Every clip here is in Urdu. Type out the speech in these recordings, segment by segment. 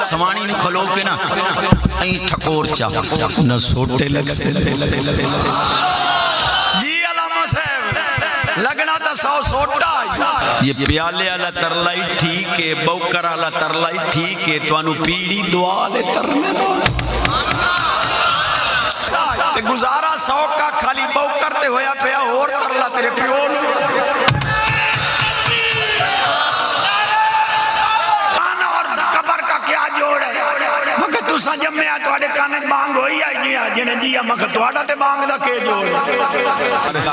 سوانی نو کھلو کے نا این ٹھکور چاہ نہ سوٹے لگ سے جی علامہ صاحب لگنا تا 100 سوٹا یہ پیالے والا ترلائی ٹھیک ہے بوکر والا ترلائی ٹھیک ہے تو انو پیڑی دعا لے ترنے تے گزارا 100 کا خالی بوکر تے ہویا پیا اور ترلا تیرے پیون جب میں آتواڑے کانت مانگ ہوئی آئی جنہیں جیا مکہ توڑا تے مانگ دا کے جو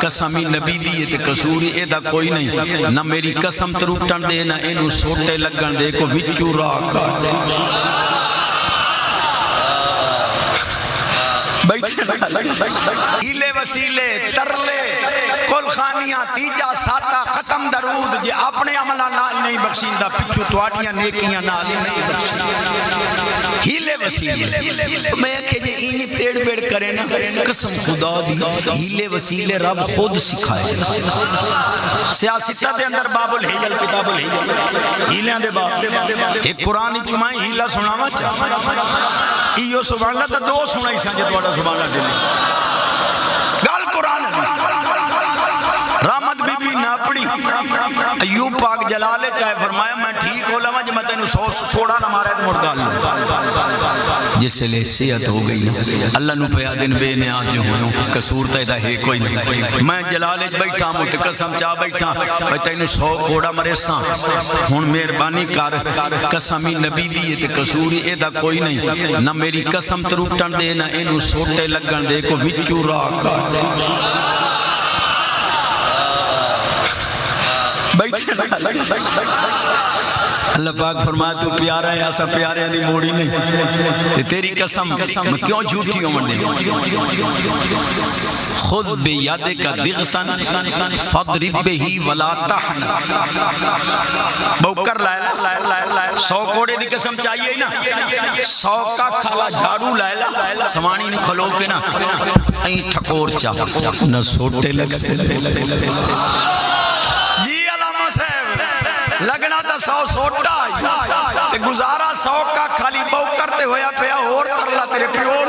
قسمی نبی دیئے تے قصوری اے دا کوئی نہیں نہ میری قسم تروٹن دے نہ انہوں سوٹے لگن دے کو وچو راکا ہیلے وسیلے ترلے کل خانیاں تیجا ساتا ختم درود جے اپنے عملہ نال نہیں بخشیندہ پچھو توڑیاں نیکیاں نال نہیں بخشیندہ ہیلے وسیلے میں کہ جے اینی تیڑ بیڑ کرے نا قسم خدا دی ہیلے وسیلے رب خود سکھائے سیاستہ دے اندر باب الحجل کتاب الحجل ہیلیاں دے باب ایک قرآن چمائیں ہیلہ سناوا چاہتا ایو سبحان اللہ تا 2 سنائی سانجے توڑا سبحان اللہ دلی گال قرآن رحمت بی بی ناپڑی ایوب پاک جلالے چاہے فرمایا میں ٹھیک ہو لما جب میں تینو 100 سوڑا نہ مارا ہے تو مردال لوں جس سے لے سیعت ہو گئی اللہ نو پیادن بے نیاز جو ہوں قصور تیدہ ہے کوئی نہیں میں جلالے بیٹھا متقسم چاہ بیٹھا میں تینو 100 کوڑا مرے ساں ہون مہربانی کر قسمی نبی دیئے تے قصوری اے دا کوئی نہیں نہ میری قسم تروٹن دے نہ انہوں سوٹے لگن دے کو وچو راکا اللہ پاک فرمایا تو پیارا ہے ایسا پیارے ہیں دی موڑی نہیں تیری قسم میں کیوں جھوٹی ہوں مندے خود بے یادے کا دغتن فضرب بہی ولا تحن بوکر لائلہ 100 کوڑے دی قسم چاہیے نا 100 کا کھالا جھاڑو لائلہ سوانی نو کھلو کے نا این ٹھکور چاہ نہ سوٹے لگ سے لگنا تا 100 سوٹا تے گزارا 100 کا خالی بوکر تے ہویا پیا اور ترلا تیرے پیون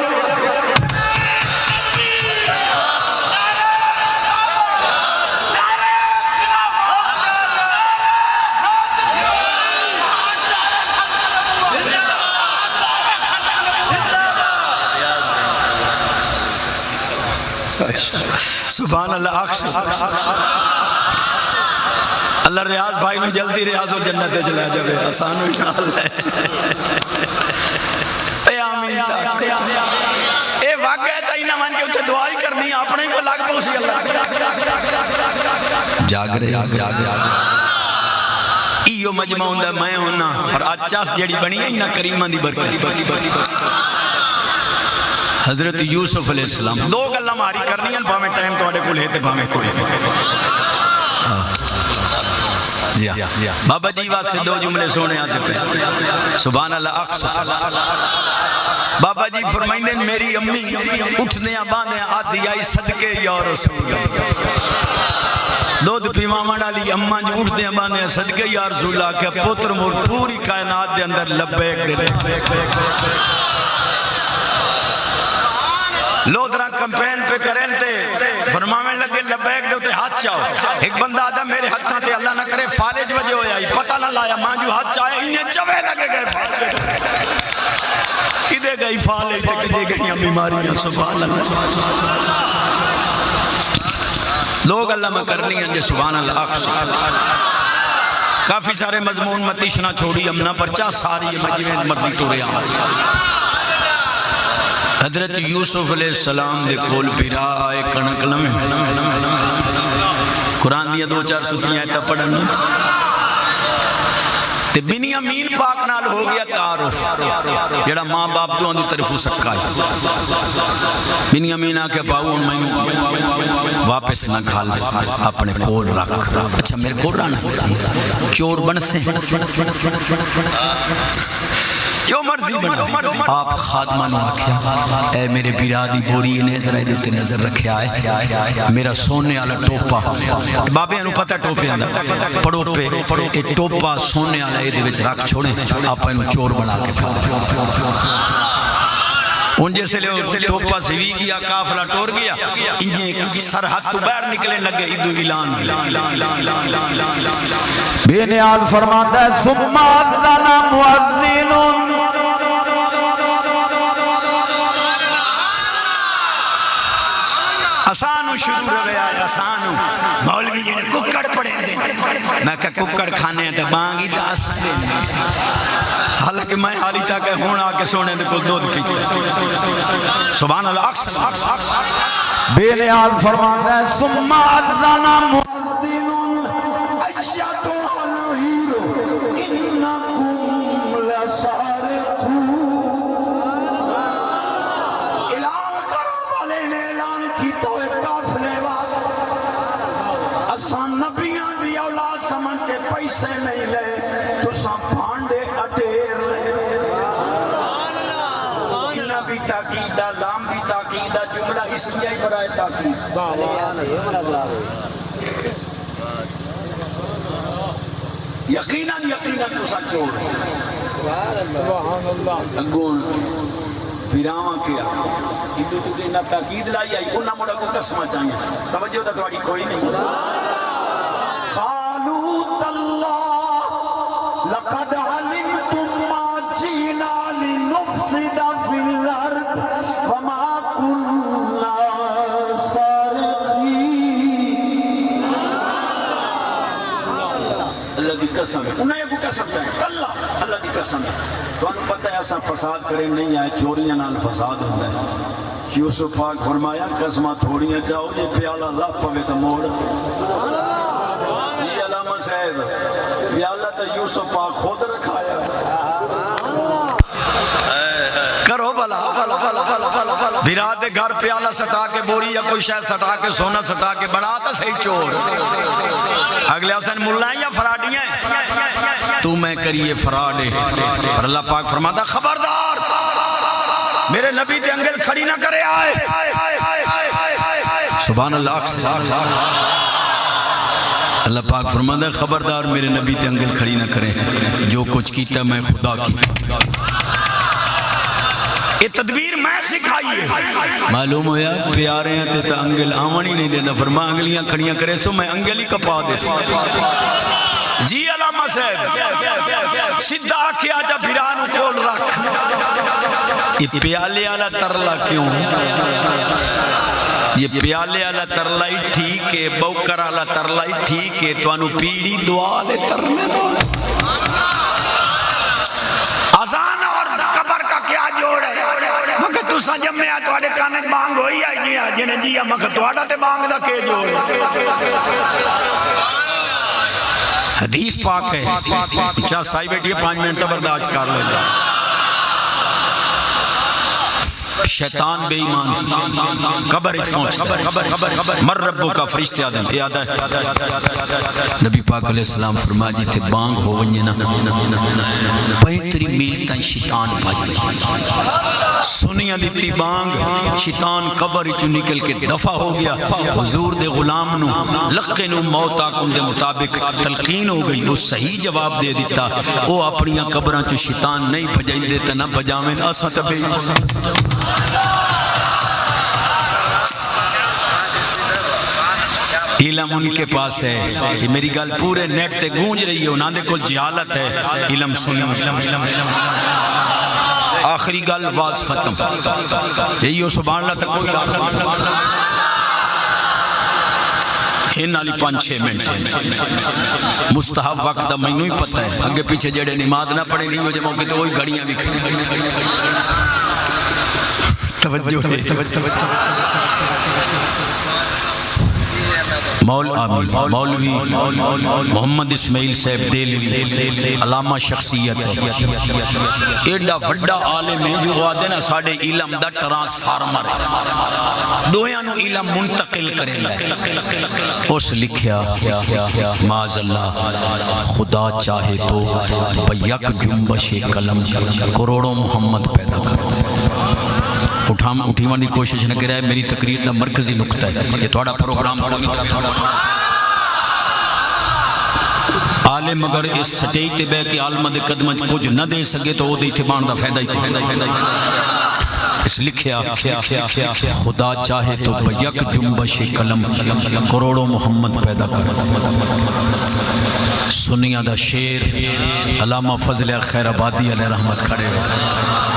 سبحان اللہ اللہ ریاض بھائی نے جلدی ریاض و جنت جلا جاوے آسان ہو شاءاللہ اے آمین تاک اے واقعہ تا ہی نہ مان کے اتھے دعائی کرنی اپنے کو لاگ پوسی اللہ جاگ رہے ایو مجمع ہوندہ میں ہونا اور آچاس جڑی بنی ہے نا کریمہ دی برکت حضرت یوسف علیہ السلام 2 گلہ ماری کرنی ہیں بھامے ٹائم تو آڑے کو لیتے بھامے کوئی بابا جی واسطے 2 جملے سونے آتے پہ سبحان اللہ اقصى بابا جی فرمائیں دیں میری امی اٹھنے باندھیں آتی آئی صدقے یا رسول دودھ پیماما ڈالی اماں جو اٹھنے باندھیں صدقے یا رسول اللہ کہ پتر مور پوری کائنات دے اندر لبیک دے لودرہ کمپین پہ کریں تے فرماویں لگے لبیک دے تے ہاتھ چاہو ایک بندہ آدھا میرے ہاتھاں تے اللہ نہ کرے فالج وجہ ہویا ہی پتہ نہ لایا ماں جو ہاتھ چاہے انہیں چوے لگے گئے فالج کدے گئی فالج تے کدے گئی بیماریاں سبحان اللہ لوگ اللہ میں کر لیں جے سبحان اللہ کافی سارے مضمون متیشنہ چھوڑی امنا پرچا ساری مجمع مردی توڑے حضرت یوسف علیہ السلام دے کھول پیرا آئے کنک لمیں قرآن دیا 2-4 ستیاں ایتا پڑھن تے بنیامین پاک نال ہو گیا تعارف جڑا ماں باپ دو اندو طرف ہو سکا ہے بنیامین آکے پاؤں میں واپس نہ کھال اپنے کھول رکھ اچھا میرے کھول رہا نا چور بنتے جو مرضی بنا آپ خادمہ نو آکھیا اے میرے برادی بوری نے ذرا دے تے نظر رکھیا ہے میرا سونے والا ٹوپا بابے نو پتہ ٹوپے آندا پڑو پے اے ٹوپا سونے والا اے دے وچ رکھ چھوڑے آپ اینو چور بنا کے کھا ان جیسے لے ٹوپا سوی گیا قافلہ ٹور گیا انجھے سرحد تو باہر نکلے لگے ادو اعلان بے نیاز فرماتا ہے ثم اذن مؤذن آسانو شروع روے آج آسانو مولوی جی نے ککڑ پڑے دیں میں کہا ککڑ کھانے ہیں تو بانگی داس دیں حالانکہ میں حالی تھا کہ ہون آکے سونے دے کل دودھ کی سبحان اللہ اکس بے نیاز فرماتا ہے ثم اذن مؤذن ایتھها العیر انکم لسارقون اعلان کرو والے نے اعلان کی تو ایک قافلے والا اسان نبیاں دی اولاد سمجھ کے پیسے نہیں لے تو سان بھانڈے اٹیر لے انہا بھی تاقیدہ لام بھی تاقیدہ جملہ اس لیے ہی برائے تاقید یقیناً تو سا چور اگون پیراواں کیا ہندو تو لینا تاقید لائی آئی انہا مڑا کو قسمہ چاہیے توجہ دا تھوڑی کوئی نہیں قالوا تاللہ لقد علمتم ما جینا لنفسد فی الارض وما کننا سارقین اللہ دی قسم ہے انہیں ایک قسم چاہیے اللہ دی قسم ہے تو انہوں پتہ ہے ایسا فساد کریں نہیں آئے چوریاں نال فساد ہوتا ہے یوسف پاک فرمایا قسمہ تھوڑیاں چاہو یہ پیالہ لپ پوے تو موڑ جی علامہ صاحب پیالہ تو یوسف پاک خود رکھایا کرو بلا بیراد گھر پیالہ سٹا کے بوری یا کوئی شاید سٹا کے سونا سٹا کے بنا تا صحیح چور اگلے حسین ملائیں یا فراڈیاں تو میں کریے فراڈ ہے اور اللہ پاک فرماتا خبردار میرے نبی تے انگل کھڑی نہ کرے آئے سبحان اللہ اللہ پاک فرماتا خبردار میرے نبی تے انگل کھڑی نہ کرے جو کچھ کیتا میں خدا کی یہ تدبیر میں سکھائی ہے معلوم ہویا پیارے ہیں تے انگل آوانی نہیں دینا فرما انگلیاں کھڑیاں کرے سو میں انگل ہی کپا دے جی علامہ صاحب سدھا کیا جا بھیرانو کول رکھ یہ پیالے والا ترلا کیوں یہ پیالے والا ترلا ہی ٹھیک ہے بوکر والا ترلا ہی ٹھیک ہے تو انو پیڑی دعا لے ترنے دو آزان اور قبر کا کیا جوڑ ہے مگر تو سا جمعہ تو آڑے کانے بانگ ہوئی آئی جنہیں جیا مگر تو آڑا تے بانگ دا کے جوڑ حدیث پاک ہے چاہ سائی بیٹی 5 منٹ برداشت کر لے جا شیطان بے ایمان قبر اچھ پہنچ مر ربو کا فرشتے آدم یاد ہے نبی پاک علیہ السلام فرما جی تھے بانگ ہو ونجے نا 35 میل تن شیطان بھاج سنیاں دیتی بانگ شیطان قبر اچھو نکل کے دفع ہو گیا حضور دے غلام نو لقنو موتا کن دے مطابق تلقین ہو گئی وہ صحیح جواب دے دیتا وہ اپنیاں قبران چو شیطان نہیں بھجائیں دیتا نہ بجاویں آسا تبھی علم ان کے پاس ہے یہ میری گل پورے نیٹ تے گونج رہی ہے انہاں دے کل جہالت ہے علم سنیم آخری گل واز ختم یہیو سبحان اللہ تک کوئی ان علی 5-6 منٹ مستحب وقت میں نہیں پتہ ہے اگے پیچھے جڑے نماز نہ پڑھے نہیں ہو جائے موقع تو وہی گھڑیاں بھی توجہ مولوی محمد اسماعیل صاحب دہلوی علامہ شخصیت ایڈا وڈا عالم ہے جو آدھے نا ساڑھے علم دا ٹرانسفارمر دویاں نو علم منتقل کریں گے اس لکھیا معاذ اللہ خدا چاہے تو بیک جنبش قلم کروڑوں محمد پیدا کر دے اٹھیوان دی کوشش نہ کرے میری تقریر دا مرکزی نقطہ ہے کہ تھوڑا پروگرام عالم اگر اس سٹیج تے بے کے عالمہ دے قدمہ کچھ نہ دے سکے تو وہ دے اتبان دا فیدہ ہی اس لکھیا خدا چاہے تو بیک جنبش قلم کروڑوں محمد پیدا کر دے سنیہ دا شیر علامہ فضل خیر آبادی علیہ رحمت کھڑے ہوئے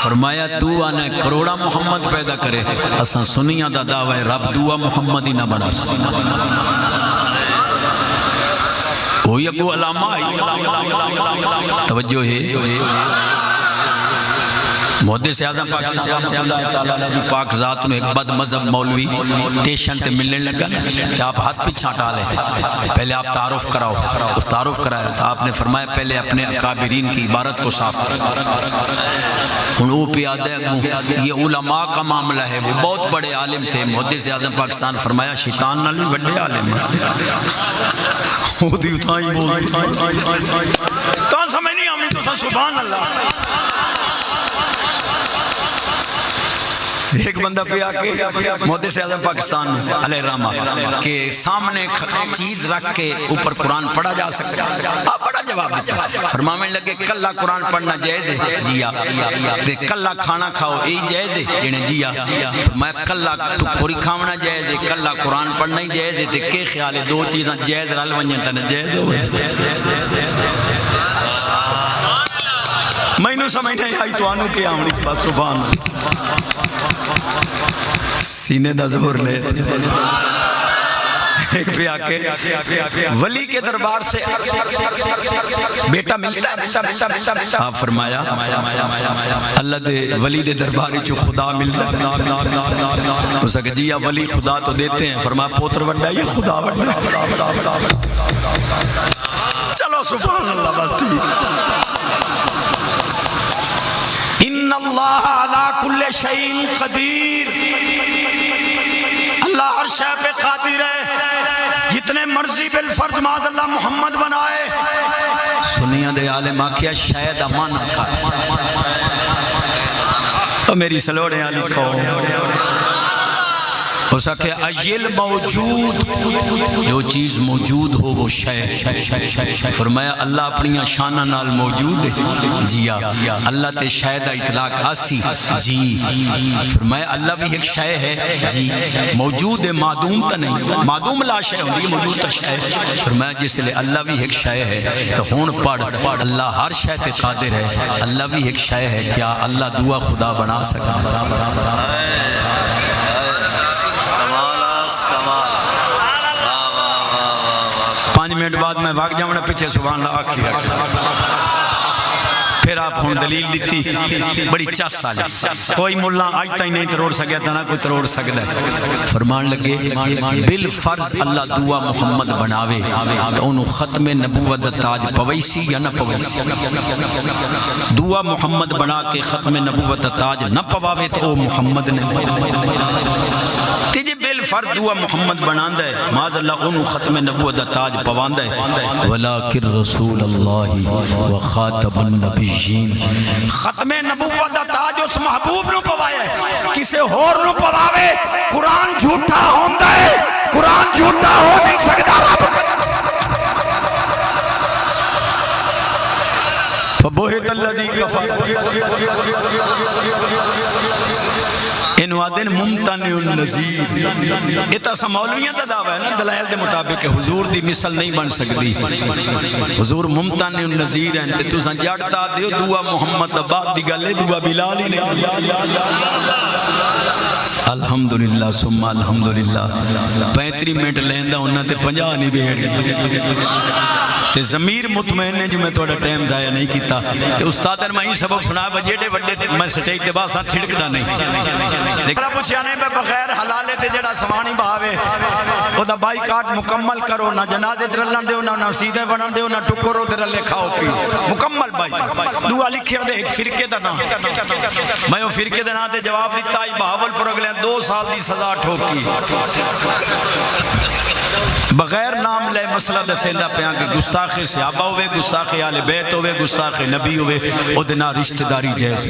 فرمایا تو آنا کروڑا محمد پیدا کرے اساں سنیاں دا دعوی رب دعا محمد ہی نہ بنا کوئی اگو علامہ آئی توجہ ہے محدث اعظم پاک ذات نے ایک بد مذہب مولوی ٹیشن تے ملنے لگا کہ آپ ہاتھ پیچھے ہٹا لیں پہلے آپ تعارف کراؤ اس تعارف کرایا تو آپ نے فرمایا پہلے اپنے اکابرین کی عبارت کو صاف کرو وہ پیادہ یہ علماء کا معاملہ ہے وہ بہت بڑے عالم تھے محدث اعظم پاکستان فرمایا شیطان نہ بھی بڑے عالم وہ دی اتھائی تو سمجھ نہیں آمین تو سبحان اللہ ایک بندہ پہ آکے محدث اعظم پاکستان علیہ رحمہ کہ سامنے چیز رکھ کے اوپر قرآن پڑھا جا سکتا ہے بڑا جواب فرمانے لگے کلہ قرآن پڑھنا جائز ہے جیا کلہ کھانا کھاؤ ای جائز ہے جیا میں کلہ پوری کھاونا جائز ہے کلہ قرآن پڑھنا ہی جائز ہے کہ خیال ہے دو چیزاں جائز رل ونجن تنے جائز ہو میں نو سمجھ نہیں آئی تو آنو کے آمڑی بات سبحان سینے دا زور لے ایک پہ آکے ولی کے دربار سے بیٹا ملتا آپ فرمایا اللہ دے ولی دے درباری جو خدا ملتا اس کہ جی آپ ولی خدا تو دیتے ہیں فرمایا پوتر وڈا یہ خدا وڈا چلو سبحان اللہ بات ان اللہ علی کل شیء قدیر اللہ ہر شے پہ قادر ہے جتنے مرضی بالفرض معاذ اللہ محمد بنائے سنیاں دے عالم آکھیا شاید امان کر تو میری سلوڑے علی کو اس کہ ایل موجود جو چیز موجود ہو وہ شے فرمایا اللہ اپنی شانہ نال موجود ہے جیا اللہ تے شاید اطلاق آسی جی فرمایا اللہ بھی ایک شے ہے جی موجود ہے معدوم تا نہیں معدوم لا شے ہوندی موجود تا شے فرمایا جس لئے اللہ بھی ایک شے ہے تو ہون پڑھ اللہ ہر شے تے قادر ہے اللہ بھی ایک شے ہے کیا اللہ دعا خدا بنا سکتا 5 منٹ بعد میں بھاگ جاؤں پیچھے سبحان اللہ آخری پھر آپ ہوں دلیل دیتی بڑی 50 سال کوئی ملہ آج تھی نہیں تروڑ سکیا تھا نہ کوئی تروڑ سکتا ہے فرمان لگے بالفرض اللہ دعا محمد بناوے تو انہوں ختم نبوت تاج پویسی یا نہ پویسی دعا محمد بنا کے ختم نبوت تاج نہ پواوے تو محمد نے تیجے بالفرض دعا محمد بناندہ ہے معاذ اللہ انہوں ختم نبوت تاج پواندہ ہے ولیکن رسول اللہ وخاتم النبیین ختم نبوت تاج اس محبوب نو پوایا ہے کسے ہور نو پواوے قرآن جھوٹا ہوندہ ہے قرآن جھوٹا ہو نہیں سکتا فبوہت اللذی کفا انوادن ممتن النظیر اتا سا مولویاں دا دعویٰ ہے نا دلائل دے مطابق حضور دی مثل نہیں بن سکتی حضور ممتن النظیر ہیں تو سن جاڑتا دیو دعا محمد بعد دی گلے دعا بلال ہی نہیں الحمدللہ سمہ الحمدللہ 35 منٹ لیندہ انہاں تے 50 نہیں بیٹھ گئی تے ضمیر مطمئن نے جو میں تھوڑا ٹائم ضائع نہیں کیتا تے استاد نے میں سبق سنا بجیڑے وڈے میں سٹیج تے باسا تھڑکدا نہیں لیکن پوچھیا نہیں میں بغیر حلالے تے جڑا سوانی بہاوے او دا بائی کاٹ مکمل کرو نہ جنازے تے رلن دیو نہ سیدھے بنن دیو نہ ٹکرو تے رلے کھاؤ پیو مکمل بائی دعا لکھیا دے ایک فرقے دا نام میں او فرقے دے نام تے جواب دیتا اج بہاول پر اگلے 2 سال دی سزا ٹھوکی بغیر نام لے مسئلہ دسیندا پیاں کہ گستاخ صحابہ ہوئے گستاخ آل بیت ہوئے گستاخ نبی ہوئے او دے نال رشتہ داری جائز